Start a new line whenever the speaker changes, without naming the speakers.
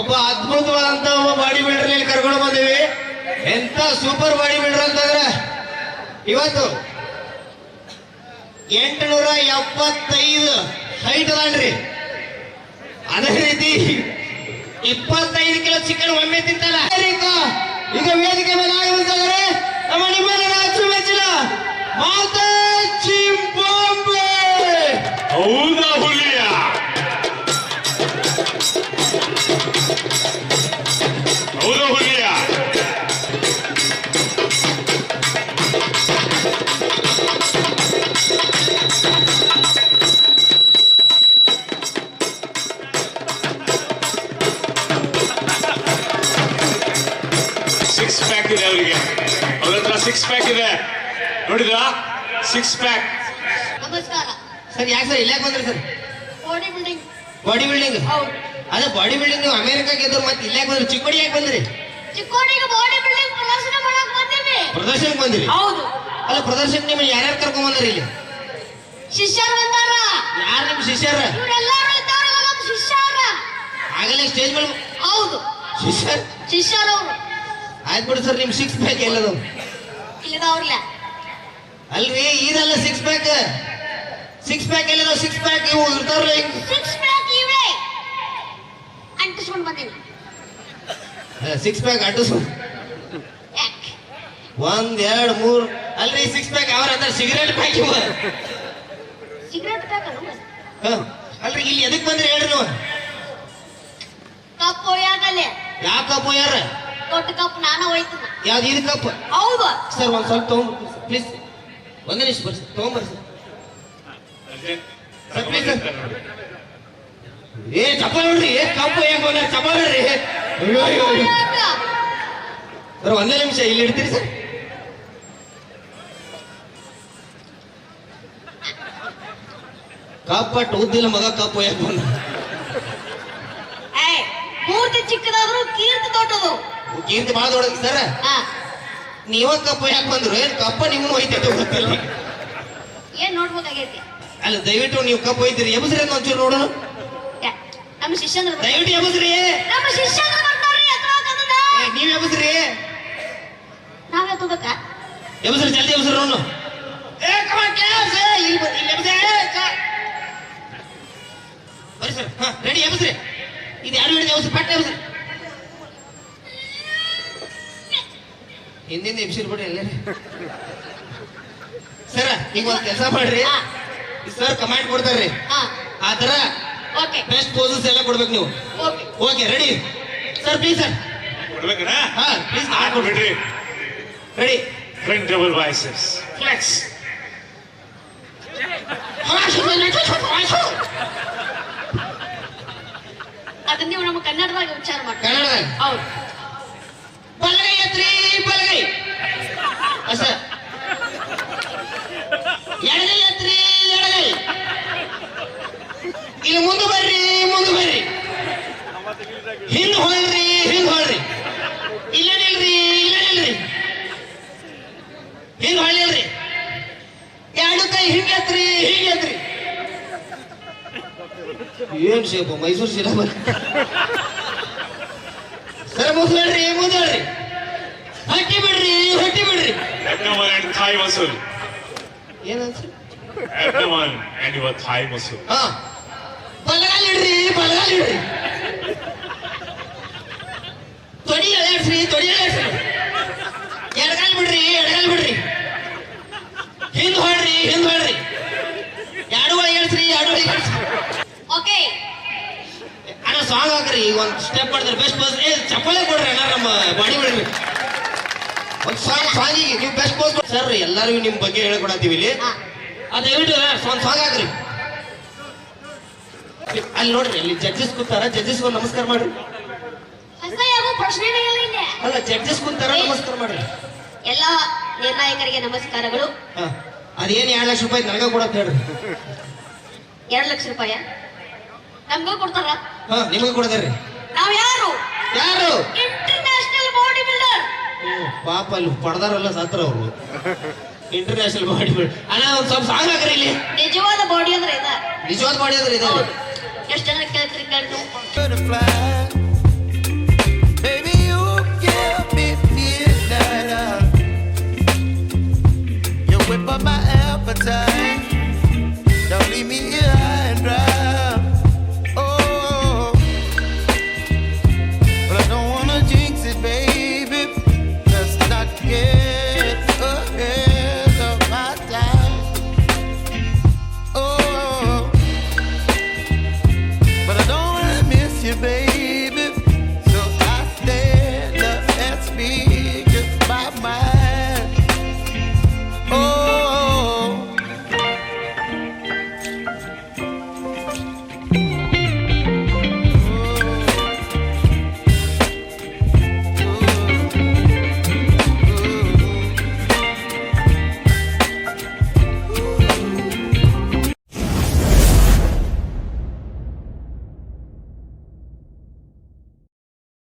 ಒಬ್ಬ ಅದ್ಭುತವಾದಂತ ಒಬ್ಬ body builder ಇಲ್ಲಿ ಕರ್ಕೊಂಡು ಬಂದಿವಿ. ಎಂತ ಸೂಪರ್ ಬಾಡಿ ಬಿಲ್ಡರ್ ಅಂತಂದ್ರೆ ಇವತ್ತು 875 ಹೈಟ್ ಅದಾನ್ರಿ. ಅದೇ ರೀತಿ 25 ಕಿಲೋ ಚಿಕನ್ ಒಮ್ಮೆ ತಿಂತಲ್ಲ. ಈಗ ವೇದಿಕೆ ಮೇಲೆ ಆಗಮಿಸಿದರೆ ನಮ್ಮ ನಿಮ್ಮೆಲ್ಲರ ಅಚ್ಚುಮೆಚ್ಚಿನ ಮಾತಾ ಚಿಂಪಾಂಬೆ.
ಹೌದಾ ಹುಲಿಯ? ಹೌದಾ ಹುಲಿಯ? ಸಿಕ್ಸ್ ಪ್ಯಾಕ್ ಇದೆ ಅವರಿಗೆ. ಅವ್ರ ಹತ್ರ ಸಿಕ್ಸ್ ಪ್ಯಾಕ್ ಇದೆ ನೋಡಿದ್ರ? Six pack.
ನಮಸ್ಕಾರ
ಸರ್ ಯಾಕೆ ಸರ್ ಇಲ್ಲಾಕ್ ಬಂದ್ರಿ sir?
Body building.
Body building?
ಹೌದು.
ಅದೇ ಬಾಡಿ ಬಿಲ್ಡಿಂಗ್ ನೀವು ಅಮೆರಿಕಾಗೆ ಇದ್ರು ಮತ್ತೆ ಇಲ್ಲಾಕ್ ಬಂದ್ರಿ? ಚಿಕ್ಕೋಡಿ ಯಾಕೆ ಬಂದ್ರಿ?
ಚಿಕ್ಕೋಡಿಗೆ ಬಾಡಿ ಬಿಲ್ಡಿಂಗ್ ಪ್ರದರ್ಶನ ಮಾಡಕ್ ಬಂದಿವಿ.
ಪ್ರದರ್ಶನಕ್ಕೆ ಬಂದಿರಿ?
ಹೌದು.
ಅಲ್ಲ ಪ್ರದರ್ಶನ ನಿಮ್ಗೆ ಯಾರ್ಯಾರು ಕರ್ಕೊಂಡ್ ಬಂದ್ರಿ ಇಲ್ಲಿ?
ಶಿಷ್ಯರು ಬಂದಾರ.
ಯಾರು ನಿಮ್ ಶಿಷ್ಯರ?
ಇವರೆಲ್ಲರೂ ಇದ್ದಾರಲ್ಲ ನಮ್ಮ ಶಿಷ್ಯರ.
ಆಗಲೇ ಸ್ಟೇಜ್ ಮೇಲೆ
ಹೌದು.
ಶಿಷ್ಯರ್?
ಶಿಷ್ಯರವರು.
ಆಯ್ತು ಬಿಡಿ ಸರ್, ನಿಮ್ ಸಿಕ್ಸ್ ಪ್ಯಾಕ್ ಎಲ್ಲದು?
ಇಲ್ಲದವ್ರಲ್ಲ.
ಅಲ್ರಿ ಇದಲ್ಲ ಸಿಕ್ಸ್ ಪ್ಯಾಕ್. ಸಿಕ್ಸ್ ಪ್ಯಾಕ್ ಎಲ್ಲದ? ಸಿಕ್ಸ್ ಪ್ಯಾಕ್ ಇವು ಇರ್ತಾರಲ್ಲ ಹಿಂಗ್.
ಸಿಕ್ಸ್ ಪ್ಯಾಕ್ ಇವೆ ಅಂಟಿಸ್ಕೊಂಡು ಬಂದೀನಿ.
ಸಿಕ್ಸ್ ಪ್ಯಾಕ್ ಅಡ್ಡಿಸು.
ಯಾಕೆ?
1 2 3 ಅಲ್ರಿ ಸಿಕ್ಸ್ ಪ್ಯಾಕ್ ಅವ್ರ ಅಂದ್ರೆ ಸಿಗರೇಟ್ ಪ್ಯಾಕ್ ಇವ.
ಸಿಗರೇಟ್ ಪ್ಯಾಕ್
ಅಲ್ರಿ ಇಲ್ಲಿ ಎದಕ್ ಬಂದ್ರಿ ಹೇಳ್ರಿ ನೀವು?
ಕಪ್ ಒಯ್ಯಾಗಲ್ಲೇ.
ಯಾವ ಕಪ್ ಯಾರ?
ದೊಡ್ಡ ಕಪ್ ನಾನು ಒಯ್ತನ.
ಯಾವ್ದು ಇದು ಕಪ್?
ಹೌದು
ಸರ್ ಒಂದ್ ಸ್ವಲ್ಪ ತಗೊಂಡ್ ಪ್ಲೀಸ್. ಒಂದೇ ನಿಮಿಷ ಬರ್ರಿ, ತಗೊಂಬರ್ರಿ ಸರ್. Sir please sir. ಏ ಚಪ್ಪ ನೋಡ್ರಿ, ಕಪ್ ಹೆಂಗ್ ಬಂದ ಚಪ್ಪ ನೋಡ್ರಿ. ಅಯ್ಯೋ ಅಯ್ಯೋ ಅಯ್ಯೋ. ಸರ್ ಒಂದೇ ನಿಮಿಷ ಇಲ್ಲಿ ಇಡ್ತೀರಿ ಸರ್? ಕಪ್ ಅಟ್ ಉದ್ದಿಲ್ಲ ಮಗ, ಕಪ್ ಯಾಕೆ ಬಂದ?
ಏ ಮೂರ್ತಿ ಚಿಕ್ಕದಾದ್ರು ಕೀರ್ತಿ ದೊಡ್ಡದು.
ಕೀರ್ತಿ ಬಹಳ ದೊಡ್ಡ ಸರ್.
ಹಾ
ನೀವ ಕಪ್ಪ ಯಾಕೆ ಬಂದ್ರು? ಏನ್ ಕಪ್ಪ ನಿಮ್ಮನ್ನು ಒಯ್ತೈತೆ ಗೊತ್ತಿಲ್ಲ.
ಏನ್ ನೋಡ್ಬೇಕಾಗೈತಿ?
ಅಲ್ಲ ದಯವಿಟ್ಟು ನೀವು ಕಪ್ ಒಯ್ತೀರಿ, ಎಬಸ್ರಿ ಅಂತ ಒಂಚೂರು ನೋಡೋಣ.
ಯಾ, ನಮ್ಮ ಶಿಷ್ಯಂದ್ರ
ದಯವಿಟ್ಟು ಎಬಸ್ರಿ.
ನಮ್ಮ ಶಿಷ್ಯಂದ್ರ ಬರ್ತಾರ್ರಿ. ಎತ್ತುವಾಗದನ್ನ
ನೀವ್ ಎಬಸ್ರಿ.
ನಾವ್ ಎತ್ತಬೇಕಾ?
ಎಬಸ್ರಿ ಜಲ್ದಿ ಎಬಸ್ರಿ ನೋಡು. ಏ ಕಮಾನ್ ಕ್ಯಾಸ್ ಇಲ್ಲಿ ಬರ್ರಿ, ಇಲ್ಲಿ ಎಬಸ್ರಿ. ಬರ್ರಿ ಸರ್. ಹಾ ರೆಡಿ, ಎಬಸ್ರಿ. ಇದು ಎರಡು ಹಿಡಿದು ಎಬಸ್ರಿ, ಪಟ್ಟ ಎಬಸ್ರಿ. ಹಿಂದಿಂದ ಎಬ್ಸಿರ್ಬಿಡ್ರಿ ಎಲ್ಲರೂ. ಸರ ಈಗ ಒಂದ್ ಕೆಲಸ ಮಾಡ್ರಿ, ಸರ್ ಕಮಾಂಡ್ ಕೊಡ್ತಾರ್ರಿ,
ಹಾ
ಆ ತರ
ಓಕೆ
ಬೆಸ್ಟ್ ಪೋಸಸ್ ಎಲ್ಲ ಕೊಡ್ಬೇಕು ನೀವು.
Okay
okay ready sir? Please sir.
ಕೊಡ್ಬೇಕಣ್ಣ?
ಹಾ ಪ್ಲೀಸ್
ಹಾಕ್ಬಿಡ್ರಿ.
Ready.
Front double biceps flex.
ಅದನ್ನ ನೀವು ನಮ್ಮ ಕನ್ನಡದಾಗ ವಿಚಾರ ಮಾಡಿ.
ಕನ್ನಡದಾಗ?
ಹೌದು.
ಬಲಗೈ ಎತ್ರಿ, ಬಲಗೈ. ಸರ್ ಎಡಗೈ ಎತ್ರಿ, ಎಡಗೈ. ಇಲ್ಲಿ ಮುಂದೆ ಬರ್ರಿ, ಮುಂದೆ ಬರ್ರಿ. ಹಿಂದ್ ಹೊಳ್ರಿ, ಹಿಂದ್ ಹೊಳ್ರಿ. ಇಲ್ಲೇ ನಿಲ್ರಿ, ಇಲ್ಲೇ ನಿಲ್ರಿ. ಹಿಂದ್ ಹೊಳ್ಳಿಲ್ರಿ. ಎರಡು ಕೈ ಹಿಂಗೆ ಎತ್ರಿ, ಹಿಂಗೆ ಎತ್ರಿ. ಏನ್ ಶೇಪು ಮೈಸೂರು ಶಿಲಾ ಬರ್. ಸರ್ ಮುಂದ್ರಿ, ಮುಂದ್ರಿ. ಹೊಟ್ಟಿ ಬಿಡ್ರಿ, ಹೊಟ್ಟಿ ಬಿಡ್ರಿ.
Abdomen and thigh muscle.
ಏನಂತ?
Abdomen and your thigh muscle.
ಹಾ ಬಲಗಾಲ್ ಇಡ್ರಿ, ಬಲಗಾಲ್ ಇಡ್ರಿ. ತೊಡಿ ಎಳೆಡ್ಸ್ರಿ, ತೊಡಿ ಎಳೆಡ್ಸ್ರಿ. ಎಡಗಾಲ್ ಬಿಡ್ರಿ, ಎಡಗಾಲ್ ಬಿಡ್ರಿ. ಹಿಂದ್ ಹೊಡ್ರಿ, ಹಿಂದ್ ಹೊಡ್ರಿ. ಎರಡು ಒಳಗೆ ಹೇಳ್ಸ್ರಿ, ಎರಡು ಒಳಗೆ ಹೇಳ್ಸ್ರಿ.
ಓಕೆ
ಅಣ್ಣ ಸಾಂಗ್ ಹಾಕ್ರಿ. ಈಗ ಒಂದು ಸ್ಟೆಪ್ ಮಾಡಿದ್ರೆ ಬೆಸ್ಟ್ ಪೋಸ್. ಏ ಚಪ್ಪಲೆ ಕೊಡ್ರಿ ಅಣ್ಣ, ನಮ್ಮ ಬಾಡಿ ಬಿಡ್ರಿ. ಒಂದು ಸಾಂಗಿಗೆ ನೀವು ಬೆಸ್ಟ್ ಪೋಸ್ ಕೊಡ್ರಿ ಸರ್. ಎಲ್ಲರಿಗೂ ನಿಮ್ ಬಗ್ಗೆ ಹೇಳ್ಕೊಡತ್ತೀವಿ ಇಲ್ಲಿ. ದಯವಿಟ್ಟು ಒಂದು ಸಾಂಗ್ ಹಾಕ್ರಿ. ಅಲ್ಲಿ ನೋಡ್ರಿ, ಅಲ್ಲಿ ಜಡ್ಜಸ್ ಕೂತಾರ, ಜಡ್ಜಸ್ ಒಂದು ನಮಸ್ಕಾರ ಮಾಡ್ರಿ.
ಹೊಸ ಯಾವ ಪ್ರಶ್ನೆನೇ ಇಲ್ಲ ಇಲ್ಲಿ.
ಅಲ್ಲ ಜಡ್ಜಸ್ ಕೂತಾರ, ನಮಸ್ಕಾರ ಮಾಡ್ರಿ.
ಎಲ್ಲ ನಿರ್ಣಾಯಕರಿಗೆ ನಮಸ್ಕಾರಗಳು.
ಹಾ ಅದೇನ್ 2 ಲಕ್ಷ ರೂಪಾಯಿ ನನಗ ಕೊಡತ್ ಹೇಳ್ರಿ.
2 ಲಕ್ಷ ರೂಪಾಯಿ ನಮ್ಗೂ ಕೊಡ್ತಾರ?
ಹಾ ನಿಮಗೆ ಕೊಡದ್ರಿ.
ನಾವ್ ಯಾರು?
ಯಾರು?
International body builder.
ಪಾಪ ಅಲ್ಲಿ ಪಡ್ದಾರಲ್ಲ ಸತ್ರ ಅವರು. International body builder. ಅಣ್ಣ ಒಂದ್ ಸ್ವಲ್ಪ ಸಾಂಗ್ ಹಾಕ್ರಿ ಇಲ್ಲಿ.
ನಿಜವಾದ ಬಾಡಿ ಅಂದ್ರೆ ಇದ.
ನಿಜವಾದ ಬಾಡಿ ಅಂದ್ರೆ ಇದೆ.
ಎಷ್ಟು ಜನ ಕೇಳ್ತೀರಿ ಕೇಳಿ.
up my appetite.